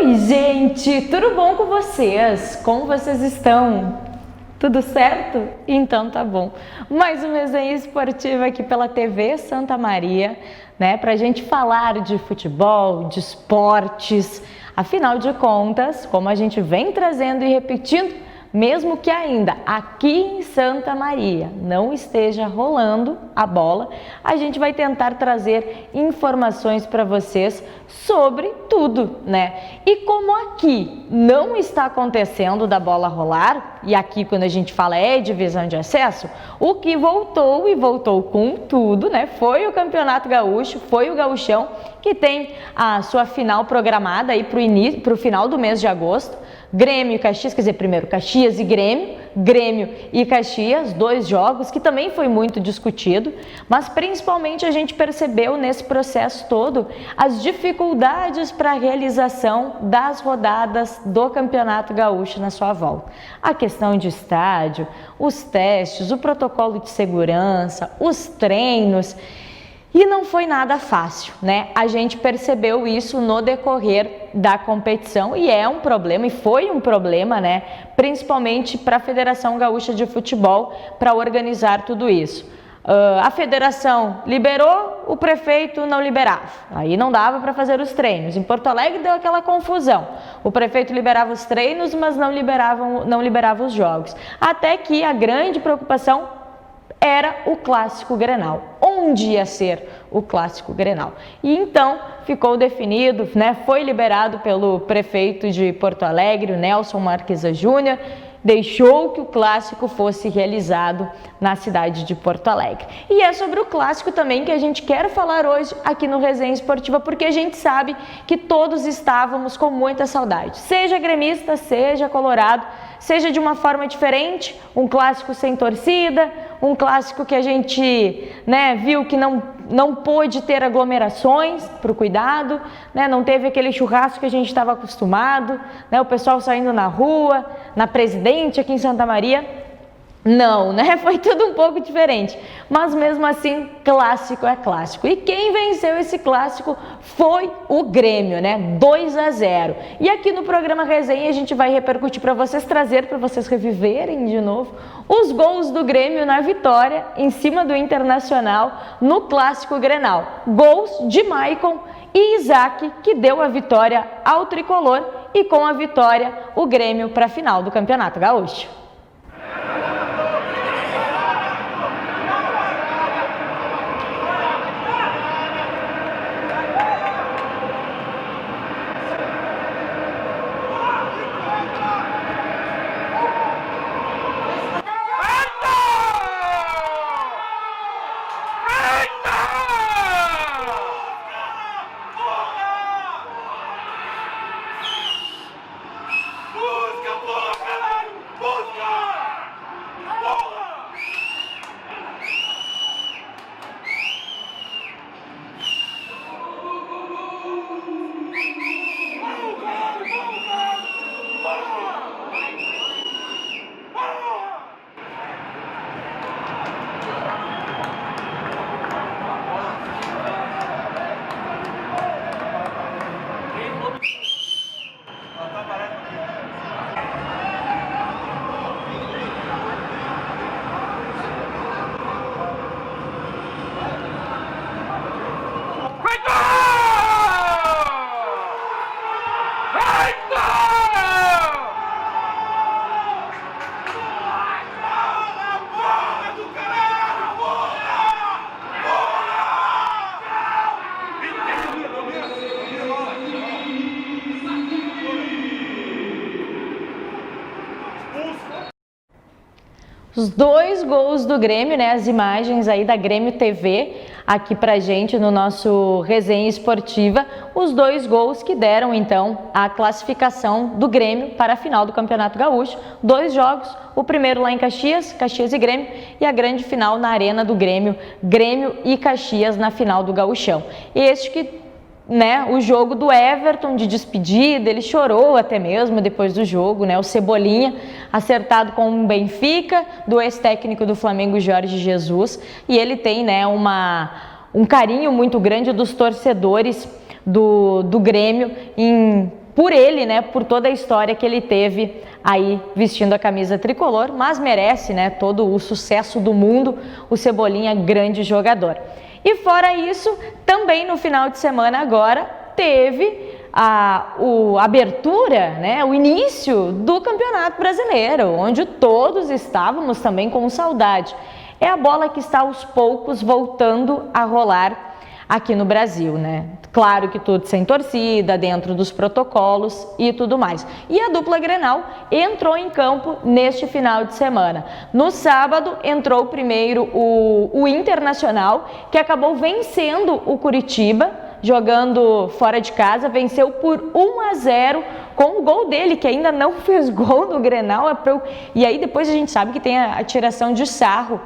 Oi, gente, tudo bom com vocês? Como vocês estão? Tudo certo? Então tá bom. Mais uma resenha esportiva aqui pela TV Santa Maria, né? Pra gente falar de futebol, de esportes. Afinal de contas, como a gente vem trazendo e repetindo, mesmo que ainda aqui em Santa Maria não esteja rolando a bola, a gente vai tentar trazer informações para vocês sobre tudo, né? E como aqui não está acontecendo da bola rolar, e aqui quando a gente fala é divisão de acesso, o que voltou e voltou com tudo, né? Foi o Campeonato Gaúcho, foi o Gauchão, que tem a sua final programada aí para o final do mês de agosto. Grêmio e Caxias, quer dizer, primeiro Caxias e Grêmio, Grêmio e Caxias, 2 jogos que também foi muito discutido, mas principalmente a gente percebeu nesse processo todo as dificuldades para a realização das rodadas do Campeonato Gaúcho na sua volta. A questão de estádio, os testes, o protocolo de segurança, os treinos. E não foi nada fácil, né? A gente percebeu isso no decorrer da competição e é um problema, e foi um problema, né? Principalmente para a Federação Gaúcha de Futebol, para organizar tudo isso. A federação liberou, o prefeito não liberava. Aí não dava para fazer os treinos. Em Porto Alegre deu aquela confusão. O prefeito liberava os treinos, mas não liberava os jogos. Até que a grande preocupação era o Clássico Grenal, onde ia ser o Clássico Grenal. E então ficou definido, né, foi liberado pelo prefeito de Porto Alegre, o Nelson Marquesa Júnior, deixou que o Clássico fosse realizado na cidade de Porto Alegre. E é sobre o Clássico também que a gente quer falar hoje aqui no Resenha Esportiva, porque a gente sabe que todos estávamos com muita saudade, seja gremista, seja colorado, seja de uma forma diferente, um clássico sem torcida, um clássico que a gente, né, viu que não pôde ter aglomerações para o cuidado, né, não teve aquele churrasco que a gente estava acostumado, né, o pessoal saindo na rua, na Presidente aqui em Santa Maria. Não, né? Foi tudo um pouco diferente, mas mesmo assim, clássico é clássico. E quem venceu esse clássico foi o Grêmio, né? 2-0. E aqui no programa Resenha a gente vai repercutir para vocês, trazer para vocês reviverem de novo os gols do Grêmio na vitória em cima do Internacional no Clássico Grenal. Gols de Maicon e Isaac, que deu a vitória ao tricolor, e com a vitória o Grêmio para a final do Campeonato Gaúcho. Os 2 gols do Grêmio, né? As imagens aí da Grêmio TV aqui pra gente no nosso Resenha Esportiva. Os 2 gols que deram então a classificação do Grêmio para a final do Campeonato Gaúcho. 2 jogos, o primeiro lá em Caxias, Caxias e Grêmio, e a grande final na Arena do Grêmio, Grêmio e Caxias na final do Gauchão. Este que né, o jogo do Everton de despedida, ele chorou até mesmo depois do jogo, né, o Cebolinha acertado com o Benfica, do ex-técnico do Flamengo, Jorge Jesus, e ele tem, né, um carinho muito grande dos torcedores do Grêmio por ele, né, por toda a história que ele teve aí vestindo a camisa tricolor, mas merece, né, todo o sucesso do mundo, o Cebolinha, grande jogador. E fora isso, também no final de semana agora, teve a abertura, né, o início do Campeonato Brasileiro, onde todos estávamos também com saudade. É a bola que está aos poucos voltando a rolar aqui no Brasil, né? Claro que tudo sem torcida, dentro dos protocolos e tudo mais. E a dupla Grenal entrou em campo neste final de semana. No sábado entrou primeiro o Internacional, que acabou vencendo o Curitiba, jogando fora de casa, venceu por 1-0 com o gol dele, que ainda não fez gol no Grenal. E aí depois a gente sabe que tem a tiração de sarro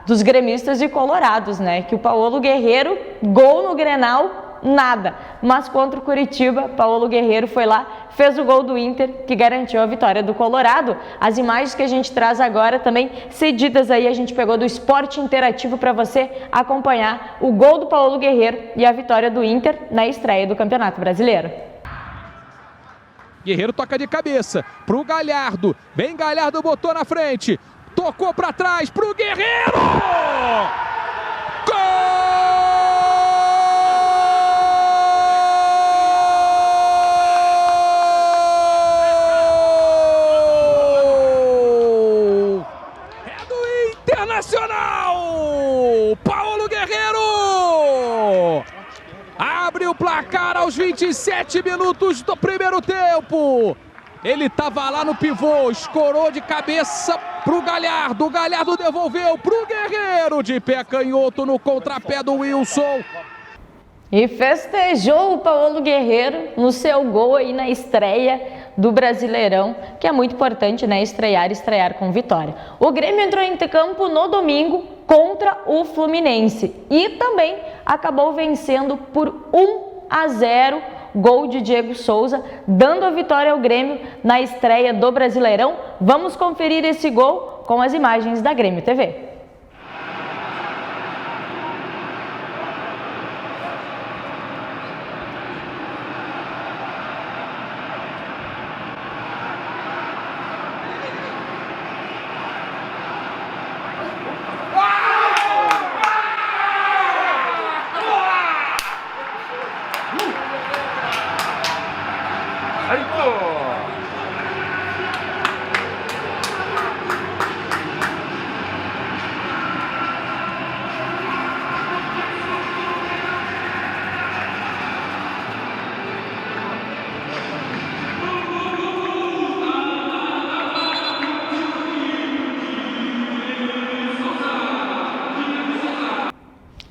dos gremistas e colorados, né? Que o Paulo Guerreiro, gol no Grenal, nada. Mas contra o Curitiba, Paulo Guerreiro foi lá, fez o gol do Inter, que garantiu a vitória do Colorado. As imagens que a gente traz agora também cedidas aí, a gente pegou do Esporte Interativo para você acompanhar o gol do Paulo Guerreiro e a vitória do Inter na estreia do Campeonato Brasileiro. Guerreiro toca de cabeça pro Galhardo. Bem, Galhardo botou na frente. Tocou para trás pro Guerreiro! Gol! É do Internacional! Paulo Guerreiro! Abre o placar aos 27 minutos do primeiro tempo. Ele estava lá no pivô, escorou de cabeça pro Galhardo. O Galhardo devolveu pro Guerreiro, de pé canhoto no contrapé do Wilson. E festejou o Paulo Guerreiro no seu gol aí na estreia do Brasileirão, que é muito importante, né? Estrear com vitória. O Grêmio entrou em campo no domingo contra o Fluminense e também acabou vencendo por 1-0, gol de Diego Souza, dando a vitória ao Grêmio na estreia do Brasileirão. Vamos conferir esse gol com as imagens da Grêmio TV.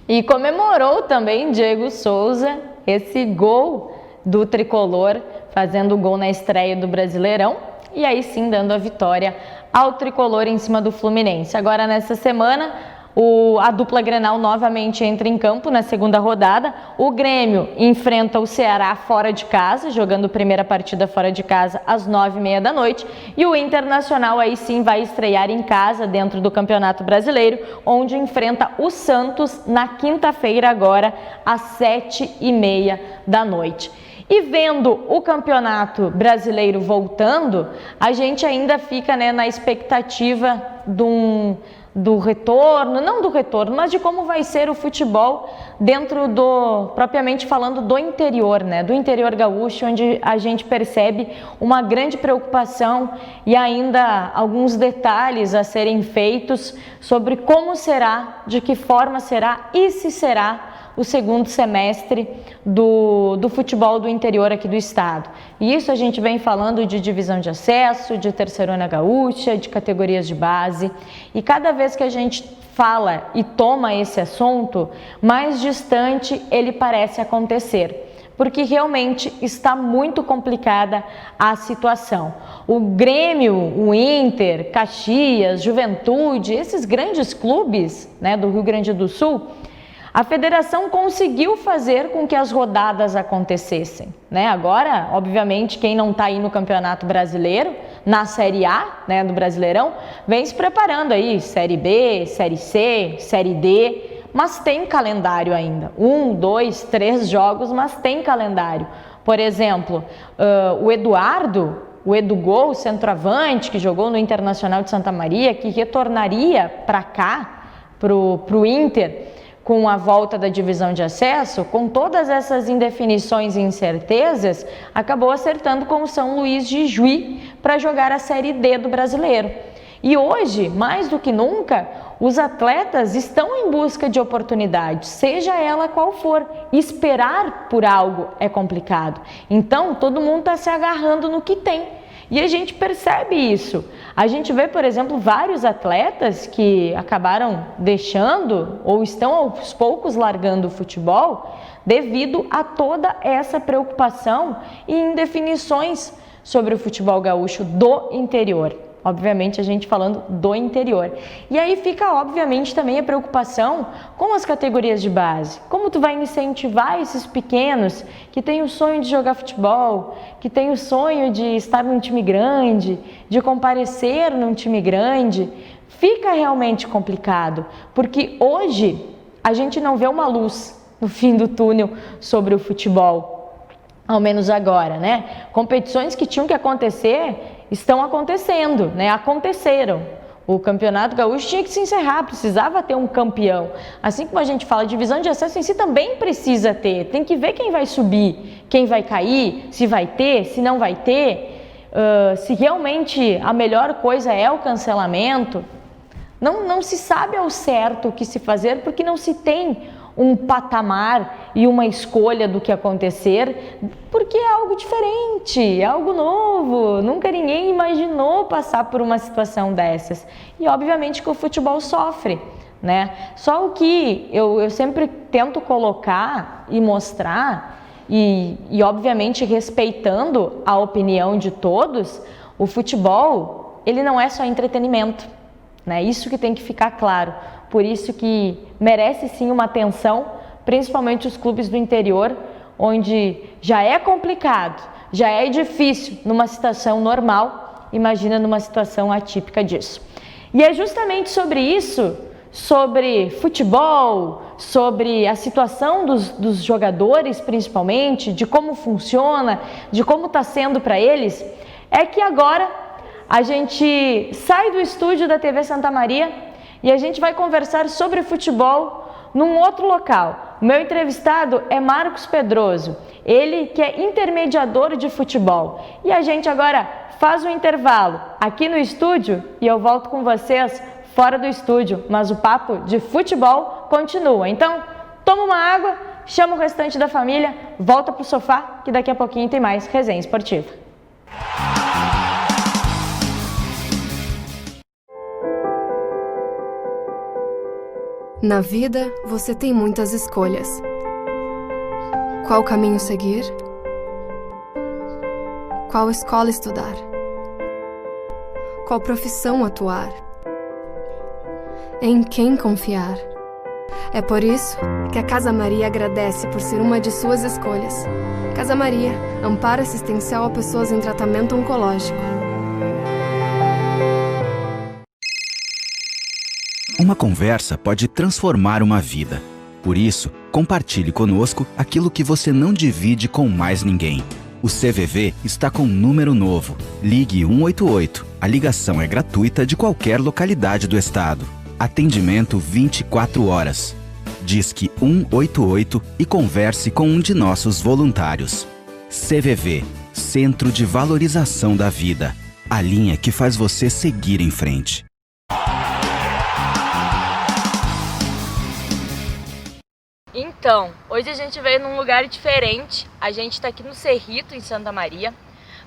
E comemorou também Diego Souza esse gol do tricolor, fazendo o gol na estreia do Brasileirão e aí sim dando a vitória ao tricolor em cima do Fluminense. Agora nessa semana a dupla Grenal novamente entra em campo na segunda rodada. O Grêmio enfrenta o Ceará fora de casa, jogando a primeira partida fora de casa às 9h30 da noite. E o Internacional aí sim vai estrear em casa dentro do Campeonato Brasileiro, onde enfrenta o Santos na quinta-feira agora às 7h30 da noite. E vendo o Campeonato Brasileiro voltando, a gente ainda fica, né, na expectativa do retorno, não do retorno, mas de como vai ser o futebol dentro propriamente falando, do interior, né? Do interior gaúcho, onde a gente percebe uma grande preocupação e ainda alguns detalhes a serem feitos sobre como será, de que forma será e se será o segundo semestre do futebol do interior aqui do estado. E isso a gente vem falando de divisão de acesso, de terceirona gaúcha, de categorias de base. E cada vez que a gente fala e toma esse assunto, mais distante ele parece acontecer, porque realmente está muito complicada a situação. O Grêmio, o Inter, Caxias, Juventude, esses grandes clubes, né, do Rio Grande do Sul, A federação conseguiu fazer com que as rodadas acontecessem, né? Agora, obviamente, quem não está aí no Campeonato Brasileiro, na Série A, né, do Brasileirão, vem se preparando aí, Série B, Série C, Série D, mas tem calendário ainda. 1, 2, 3 jogos, mas tem calendário. Por exemplo, o Edu Gol, centroavante, que jogou no Internacional de Santa Maria, que retornaria para cá, pro Inter, com a volta da divisão de acesso, com todas essas indefinições e incertezas, acabou acertando com o São Luís de Juí para jogar a Série D do Brasileiro. E hoje, mais do que nunca, os atletas estão em busca de oportunidades, seja ela qual for. Esperar por algo é complicado. Então, todo mundo está se agarrando no que tem. E a gente percebe isso. A gente vê, por exemplo, vários atletas que acabaram deixando ou estão aos poucos largando o futebol devido a toda essa preocupação e indefinições sobre o futebol gaúcho do interior. Obviamente, a gente falando do interior. E aí fica, obviamente, também a preocupação com as categorias de base. Como tu vai incentivar esses pequenos que têm o sonho de jogar futebol, que têm o sonho de estar num time grande, de comparecer num time grande? Fica realmente complicado, porque hoje a gente não vê uma luz no fim do túnel sobre o futebol. Ao menos agora, né? Competições que tinham que acontecer estão acontecendo, né? Aconteceram. O Campeonato Gaúcho tinha que se encerrar, precisava ter um campeão. Assim como a gente fala, a divisão de acesso em si também precisa ter. Tem que ver quem vai subir, quem vai cair, se vai ter, se não vai ter. Se realmente a melhor coisa é o cancelamento. Não se sabe ao certo o que se fazer, porque não se tem um patamar e uma escolha do que acontecer, porque é algo diferente, é algo novo, nunca ninguém imaginou passar por uma situação dessas. E obviamente que o futebol sofre, né? Só o que eu sempre tento colocar e mostrar, e obviamente respeitando a opinião de todos, o futebol, ele não é só entretenimento, né? Isso que tem que ficar claro. Por isso que merece sim uma atenção, principalmente os clubes do interior, onde já é complicado, já é difícil numa situação normal, imagina numa situação atípica disso. E é justamente sobre isso, sobre futebol, sobre a situação dos jogadores principalmente, de como funciona, de como está sendo para eles, é que agora a gente sai do estúdio da TV Santa Maria e a gente vai conversar sobre futebol num outro local. O meu entrevistado é Marcos Pedroso, ele que é intermediador de futebol. E a gente agora faz um intervalo aqui no estúdio e eu volto com vocês fora do estúdio, mas o papo de futebol continua. Então, toma uma água, chama o restante da família, volta pro sofá que daqui a pouquinho tem mais resenha esportiva. Na vida, você tem muitas escolhas. Qual caminho seguir? Qual escola estudar? Qual profissão atuar? Em quem confiar? É por isso que a Casa Maria agradece por ser uma de suas escolhas. Casa Maria, amparo assistencial a pessoas em tratamento oncológico. Uma conversa pode transformar uma vida. Por isso, compartilhe conosco aquilo que você não divide com mais ninguém. O CVV está com um número novo. Ligue 188. A ligação é gratuita de qualquer localidade do estado. Atendimento 24 horas. Disque 188 e converse com um de nossos voluntários. CVV, Centro de Valorização da Vida. A linha que faz você seguir em frente. Então, hoje a gente veio num lugar diferente, a gente está aqui no Cerrito, em Santa Maria,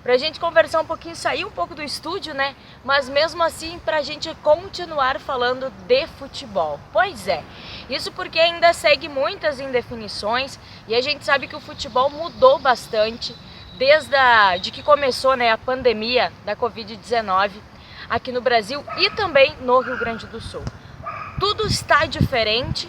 para a gente conversar um pouquinho, sair um pouco do estúdio, né? Mas mesmo assim, para a gente continuar falando de futebol. Pois é, isso porque ainda segue muitas indefinições e a gente sabe que o futebol mudou bastante desde que começou, né, a pandemia da Covid-19 aqui no Brasil e também no Rio Grande do Sul. Tudo está diferente.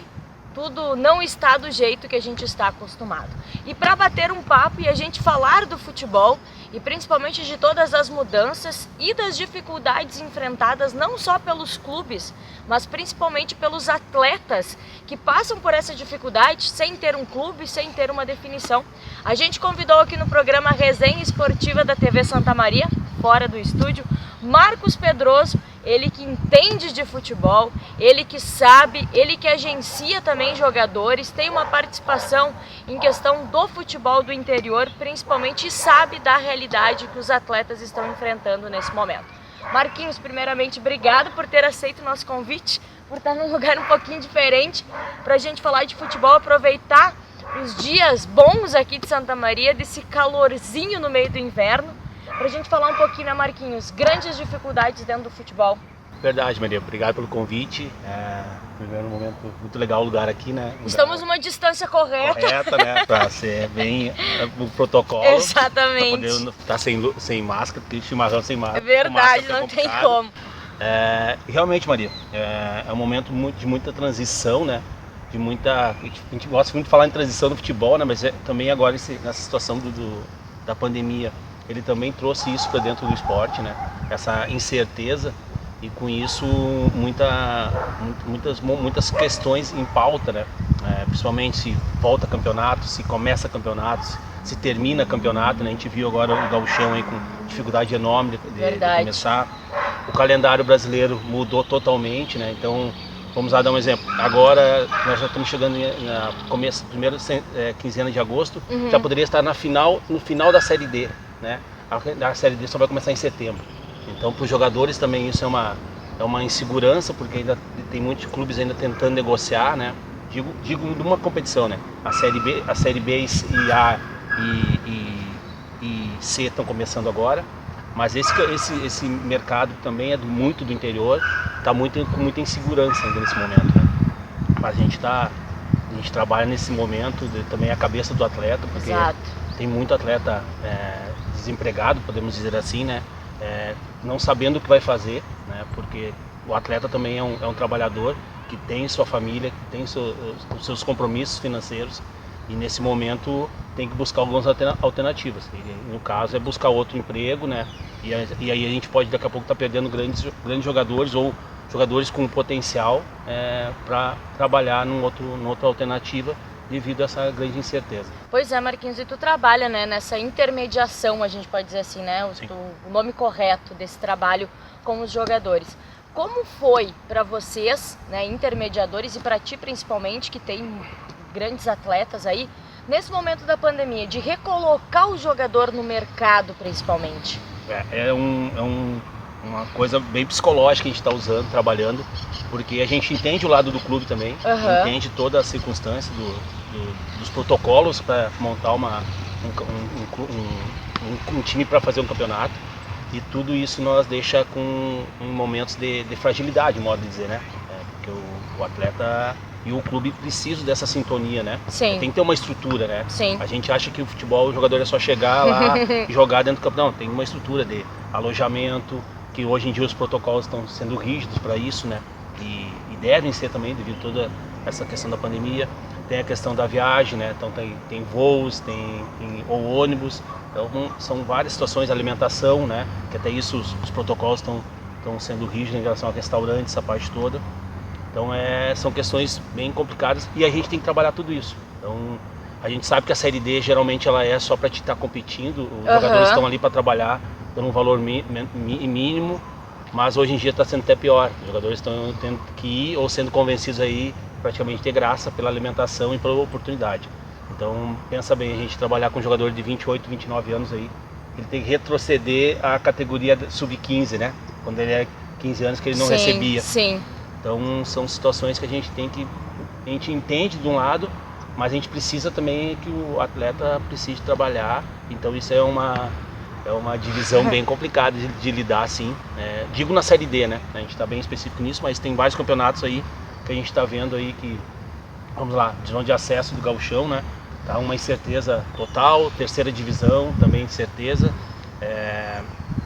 tudo não está do jeito que a gente está acostumado. E para bater um papo e a gente falar do futebol e principalmente de todas as mudanças e das dificuldades enfrentadas não só pelos clubes, mas principalmente pelos atletas que passam por essa dificuldade sem ter um clube, sem ter uma definição. A gente convidou aqui no programa Resenha Esportiva da TV Santa Maria, fora do estúdio, Marcos Pedroso, ele que entende de futebol, ele que sabe, ele que agencia também jogadores, tem uma participação em questão do futebol do interior, principalmente, e sabe da realidade que os atletas estão enfrentando nesse momento. Marquinhos, primeiramente, obrigado por ter aceito o nosso convite, por estar num lugar um pouquinho diferente, para a gente falar de futebol, aproveitar os dias bons aqui de Santa Maria, desse calorzinho no meio do inverno, para a gente falar um pouquinho, né, Marquinhos, grandes dificuldades dentro do futebol. Verdade, Maria, obrigado pelo convite. Primeiro momento, muito legal o lugar aqui, né? Estamos numa distância correta. Correta, né? Para ser bem o protocolo. Exatamente. Para poder estar sem máscara, porque chimarrão sem máscara. É verdade, não tem como. Realmente, Maria, é um momento de muita transição, né? De muita. A gente gosta muito de falar em transição no futebol, né? Mas também agora nessa situação da pandemia, ele também trouxe isso para dentro do esporte, né? Essa incerteza. E com isso muitas questões em pauta, né? Principalmente se volta campeonato, se começa campeonato, se termina campeonato, né? A gente viu agora o Gauchão aí com dificuldade enorme de começar. O calendário brasileiro mudou totalmente, né? Então, vamos lá dar um exemplo. Agora nós já estamos chegando no começo, primeira quinzena de agosto, já poderia estar no final da Série D, né? A Série D só vai começar em setembro. Então, para os jogadores também isso é uma insegurança, porque ainda tem muitos clubes ainda tentando negociar, né? Digo de uma competição, né? A Série B e A e C estão começando agora, mas esse mercado também é muito do interior, está com muita insegurança ainda nesse momento, né? Mas a gente trabalha nesse momento também a cabeça do atleta, porque tem muito atleta desempregado, podemos dizer assim, né? Não sabendo o que vai fazer, né? Porque o atleta também é um trabalhador que tem sua família, que tem os seus compromissos financeiros, e nesse momento tem que buscar algumas alternativas. E, no caso, é buscar outro emprego, né? E aí a gente pode daqui a pouco estar perdendo grandes jogadores ou jogadores com potencial para trabalhar numa outra alternativa, devido a essa grande incerteza. Pois é, Marquinhos, e tu trabalha, né, nessa intermediação, a gente pode dizer assim, né, o nome correto desse trabalho com os jogadores. Como foi para vocês, né, intermediadores, e para ti principalmente, que tem grandes atletas aí, nesse momento da pandemia, de recolocar o jogador no mercado principalmente? Uma coisa bem psicológica que a gente está usando, trabalhando, porque a gente entende o lado do clube também, entende toda a circunstância dos protocolos para montar um time para fazer um campeonato, e tudo isso nós deixa em momentos de fragilidade, modo de dizer, né? Porque o atleta e o clube precisam dessa sintonia, né? Sim. Tem que ter uma estrutura, né? Sim. A gente acha que o futebol, o jogador é só chegar lá e jogar dentro do campo. Não, tem uma estrutura de alojamento, que hoje em dia os protocolos estão sendo rígidos para isso, né? E devem ser também, devido a toda essa questão da pandemia. Tem a questão da viagem, né? Então tem voos, ou ônibus. Então são várias situações, alimentação, né? Que até isso os protocolos estão sendo rígidos em relação a restaurantes, essa parte toda. Então são questões bem complicadas e a gente tem que trabalhar tudo isso. Então a gente sabe que a Série D geralmente ela é só para te estar competindo, os jogadores estão ali para trabalhar por um valor mínimo, mas hoje em dia está sendo até pior. Os jogadores estão tendo que ir ou sendo convencidos aí praticamente ter graça pela alimentação e pela oportunidade. Então pensa bem, a gente trabalhar com um jogador de 28, 29 anos aí, ele tem que retroceder à categoria sub-15, né? Quando ele é 15 anos que ele não recebia. Sim. Então são situações que a gente entende de um lado, mas a gente precisa também que o atleta precise trabalhar. Então isso é uma divisão bem complicada de lidar, assim. Digo na Série D, né? A gente está bem específico nisso, mas tem vários campeonatos aí que a gente está vendo aí que, vamos lá, divisão de acesso do Gauchão, né? Tá uma incerteza total, terceira divisão também incerteza,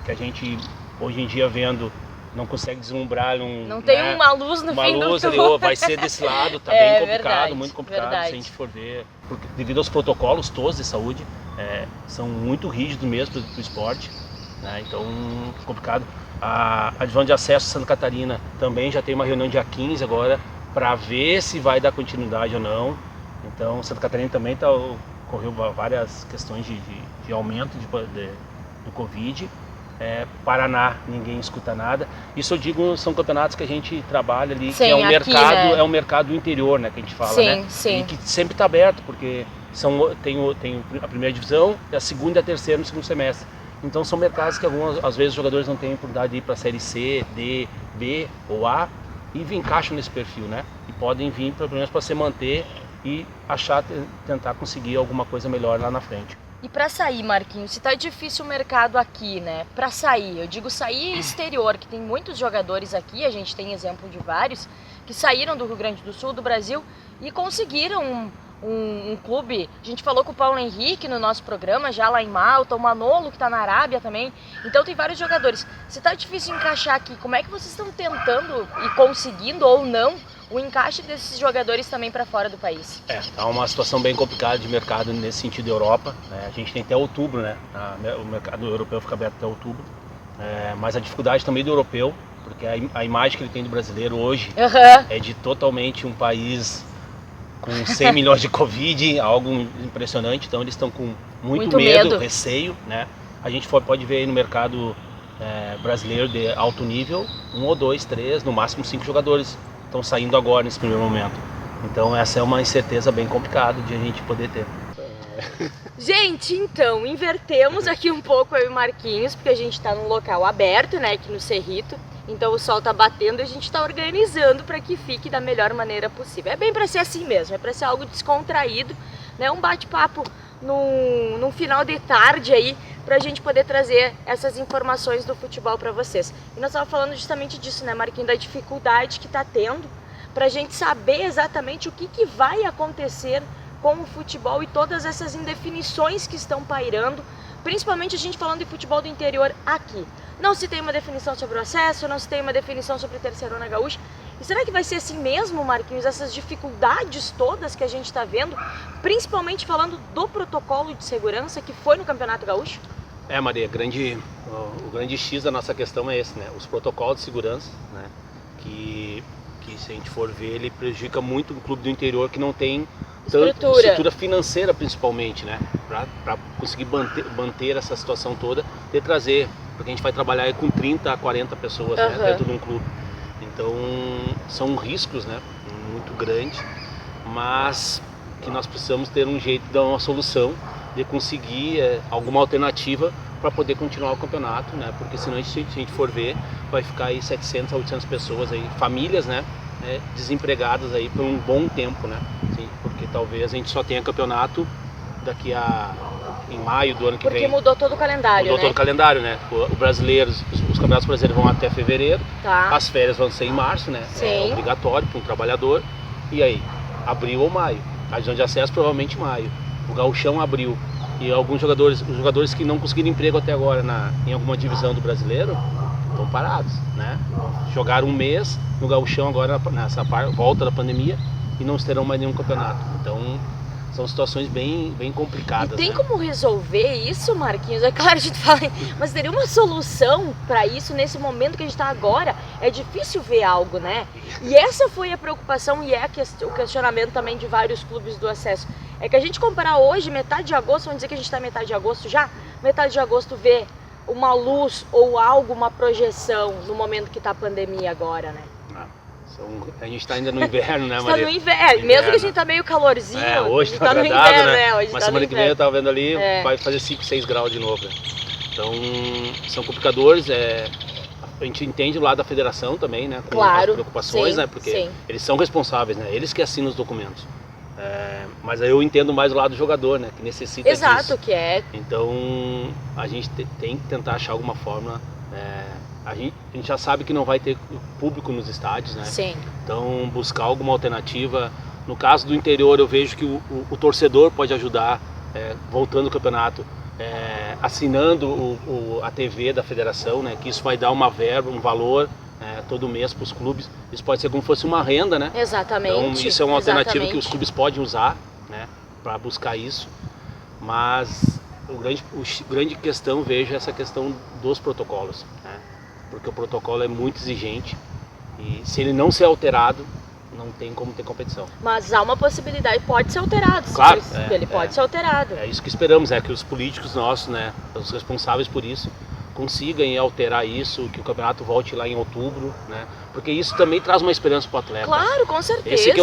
que a gente hoje em dia vendo não consegue deslumbrar. Não tem uma luz no fim do túnel. Vai ser desse lado, tá bem complicado, verdade, muito complicado verdade. se a gente for ver. Porque, devido aos protocolos todos de saúde, são muito rígidos mesmo do esporte, né? Então, complicado. A divisão de acesso Santa Catarina também já tem uma reunião dia 15 agora, para ver se vai dar continuidade ou não. Então, Santa Catarina também ocorreu várias questões de aumento do Covid. Paraná, ninguém escuta nada. Isso eu digo, são campeonatos que a gente trabalha ali, sim, que é um aqui, mercado, né? É um mercado do interior, né, que a gente fala, sim, né? Sim. E que sempre está aberto, porque tem a primeira divisão, a segunda e a terceira no segundo semestre. Então são mercados que às vezes os jogadores não têm a oportunidade de ir para a série C, D, B ou A e encaixam nesse perfil, né? E podem vir pelo menos para se manter e tentar conseguir alguma coisa melhor lá na frente. E para sair, Marquinhos, se tá difícil o mercado aqui, né? Para sair, eu digo sair exterior, que tem muitos jogadores aqui, a gente tem exemplo de vários, que saíram do Rio Grande do Sul, do Brasil, e conseguiram um clube. A gente falou com o Paulo Henrique no nosso programa, já lá em Malta, o Manolo, que tá na Arábia também. Então tem vários jogadores. Se tá difícil encaixar aqui, como é que vocês estão tentando e conseguindo ou não o encaixe desses jogadores também para fora do país? Tá uma situação bem complicada de mercado nesse sentido da Europa, né? A gente tem até outubro, né? O mercado europeu fica aberto até outubro, mas a dificuldade também do europeu, porque a imagem que ele tem do brasileiro hoje é de totalmente um país com 100 milhões de Covid, algo impressionante. Então eles estão com muito medo, receio, né? A gente pode ver aí no mercado brasileiro de alto nível, 1 ou 2, 3, no máximo 5 jogadores estão saindo agora nesse primeiro momento. Então essa é uma incerteza bem complicada de a gente poder ter. Gente, então, invertemos aqui um pouco eu e o Marquinhos, porque a gente está num local aberto, né, aqui no Cerrito. Então o sol tá batendo e a gente tá organizando para que fique da melhor maneira possível. É bem para ser assim mesmo, é para ser algo descontraído, né? Um bate-papo num final de tarde aí, pra gente poder trazer essas informações do futebol para vocês. E nós estávamos falando justamente disso, né, Marquinhos, da dificuldade que tá tendo pra gente saber exatamente o que vai acontecer com o futebol e todas essas indefinições que estão pairando, principalmente a gente falando de futebol do interior aqui. Não se tem uma definição sobre o acesso, não se tem uma definição sobre a Terceirona Gaúcha. E será que vai ser assim mesmo, Marquinhos, essas dificuldades todas que a gente está vendo, principalmente falando do protocolo de segurança que foi no Campeonato Gaúcho? Maria, o grande X da nossa questão é esse, né? Os protocolos de segurança, né? Que se a gente for ver, ele prejudica muito o clube do interior que não tem estrutura financeira, principalmente, né? Para conseguir manter essa situação toda, de trazer, porque a gente vai trabalhar com 30 a 40 pessoas, né, dentro de um clube. Então são riscos, né, muito grandes, mas que nós precisamos ter um jeito de dar uma solução, de conseguir alguma alternativa para poder continuar o campeonato, né? Porque senão, se a gente for ver, vai ficar aí 700 a 800 pessoas aí, famílias, né, desempregadas aí por um bom tempo, né? Sim, porque talvez a gente só tenha campeonato daqui em maio do ano que vem. Porque mudou todo o calendário, Mudou todo o calendário, né? O brasileiro, os campeonatos brasileiros vão até fevereiro, as férias vão ser em março, né? Sim. É obrigatório para um trabalhador. E aí, abril ou maio? A divisão de acesso provavelmente maio. O gauchão abril. E os jogadores que não conseguiram emprego até agora em alguma divisão do brasileiro, estão parados, né? Jogaram um mês no gauchão agora nessa volta da pandemia e não terão mais nenhum campeonato. Então são situações bem complicadas. E tem, né? como resolver isso, Marquinhos? É claro, a gente fala, mas teria uma solução para isso nesse momento que a gente está agora? É difícil ver algo, né? E essa foi a preocupação e o questionamento também de vários clubes do acesso. É que a gente comparar hoje, metade de agosto, vamos dizer que a gente está metade de agosto já, metade de agosto vê uma luz ou algo, uma projeção no momento que está a pandemia agora, né? A gente está ainda no inverno, né, Está Maria? no inverno, mesmo que a gente está meio calorzinho. Hoje está no agradável, inverno, né? Hoje mas tá semana que vem eu estava vendo ali, vai fazer 5, 6 graus de novo. Né? Então, são complicadores. A gente entende o lado da federação também, né? Com as preocupações, né? Porque eles são responsáveis, né? Eles que assinam os documentos. Mas aí eu entendo mais o lado do jogador, né? Que necessita disso. Exato, que é. Então, a gente tem que tentar achar alguma forma. A gente já sabe que não vai ter público nos estádios, né? Sim. Então, buscar alguma alternativa. No caso do interior, eu vejo que o torcedor pode ajudar, voltando ao campeonato, assinando a TV da federação, né? Que isso vai dar uma verba, um valor todo mês para os clubes. Isso pode ser como se fosse uma renda, né? Exatamente. Então isso é uma alternativa exatamente. que os clubes podem usar, né, para buscar isso. Mas o grande questão, vejo, essa questão dos protocolos, né? Porque o protocolo é muito exigente e se ele não ser alterado, não tem como ter competição. Mas há uma possibilidade, pode ser alterado. Claro, Ele pode ser alterado. É isso que esperamos, que os políticos nossos, né, os responsáveis por isso, consigam alterar isso, que o campeonato volte lá em outubro, né? Porque isso também traz uma esperança para o atleta. Claro, com certeza. Esse que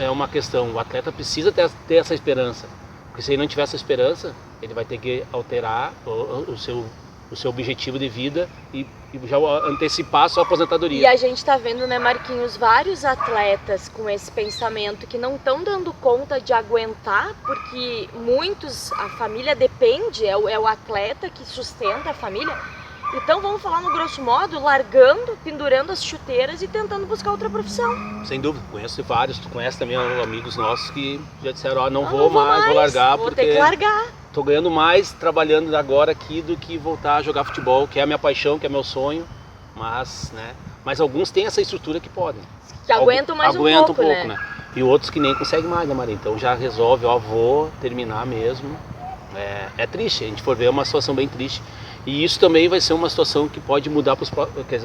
é uma questão, o atleta precisa ter essa esperança, porque se ele não tiver essa esperança, ele vai ter que alterar o seu objetivo de vida e já antecipar a sua aposentadoria. E a gente está vendo, né, Marquinhos, vários atletas com esse pensamento que não estão dando conta de aguentar, porque muitos, a família depende, é o atleta que sustenta a família. Então, vamos falar no grosso modo, largando, pendurando as chuteiras e tentando buscar outra profissão. Sem dúvida, conheço vários, tu conhece também amigos nossos que já disseram, não vou mais, vou largar, vou porque ter que largar. Tô ganhando mais trabalhando agora aqui do que voltar a jogar futebol, que é a minha paixão, que é meu sonho, mas alguns têm essa estrutura que podem. Que aguentam mais um pouco, né? E outros que nem conseguem mais, né, Maria? Então já resolve, vou terminar mesmo. É triste, a gente for ver, é uma situação bem triste. E isso também vai ser uma situação que pode mudar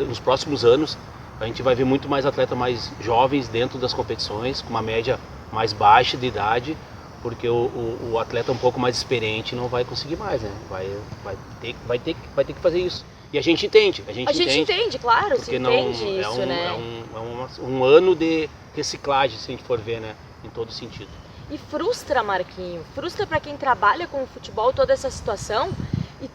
nos próximos anos. A gente vai ver muito mais atletas mais jovens dentro das competições, com uma média mais baixa de idade, porque o atleta um pouco mais experiente não vai conseguir mais, né? Vai ter que fazer isso. E a gente entende. A gente entende, claro, porque se entende isso, né? É um ano de reciclagem, se a gente for ver, né? Em todo sentido. E frustra, Marquinho, frustra para quem trabalha com o futebol toda essa situação. E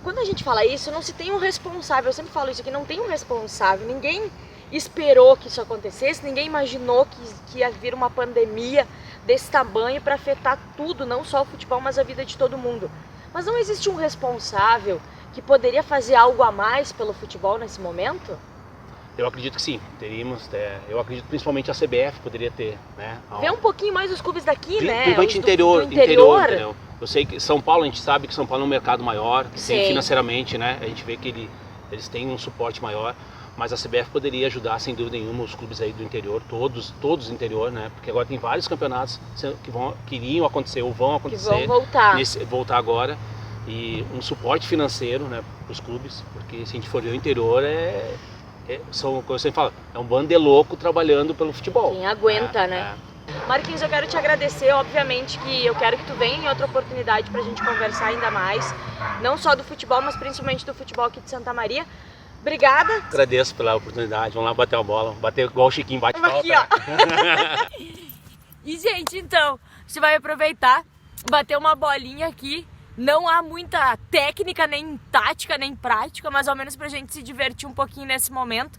quando a gente fala isso, não se tem um responsável, eu sempre falo isso aqui, não tem um responsável, ninguém esperou que isso acontecesse, ninguém imaginou que ia vir uma pandemia desse tamanho para afetar tudo, não só o futebol, mas a vida de todo mundo. Mas não existe um responsável que poderia fazer algo a mais pelo futebol nesse momento? Eu acredito que sim, teríamos, eu acredito principalmente a CBF poderia ter, né? Ver um pouquinho mais os clubes daqui, né? Principalmente interior, entendeu? Eu sei que São Paulo, a gente sabe que São Paulo é um mercado maior, que tem financeiramente, né? A gente vê que eles têm um suporte maior, mas a CBF poderia ajudar, sem dúvida nenhuma, os clubes aí do interior, todos do interior, né? Porque agora tem vários campeonatos que iriam acontecer ou vão acontecer. Que vão voltar. Voltar agora. E um suporte financeiro, né, para os clubes, porque se a gente for ver o interior, como eu sempre falo, é um bando de louco trabalhando pelo futebol. Quem aguenta, né? Marquinhos, eu quero te agradecer, obviamente que eu quero que tu venha em outra oportunidade pra gente conversar ainda mais, não só do futebol, mas principalmente do futebol aqui de Santa Maria. Obrigada. Agradeço pela oportunidade, vamos lá bater uma bola, bater igual o Chiquinho bate falta. Aqui, ó. E, gente, então, você vai aproveitar, bater uma bolinha aqui. Não há muita técnica, nem tática, nem prática, mas ao menos pra gente se divertir um pouquinho nesse momento,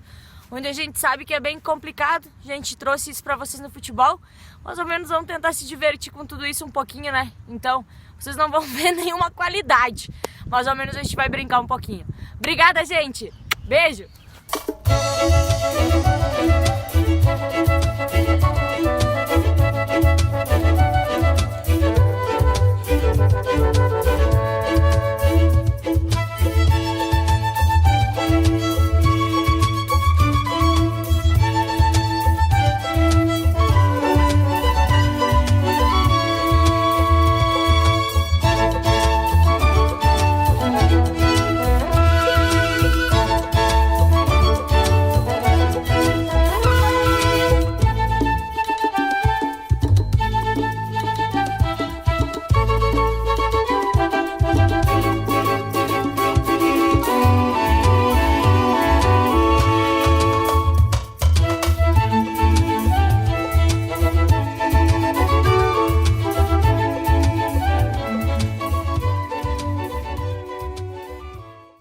onde a gente sabe que é bem complicado. A gente trouxe isso pra vocês no futebol, mas ao menos vamos tentar se divertir com tudo isso um pouquinho, né? Então, vocês não vão ver nenhuma qualidade, mas ao menos a gente vai brincar um pouquinho. Obrigada, gente! Beijo!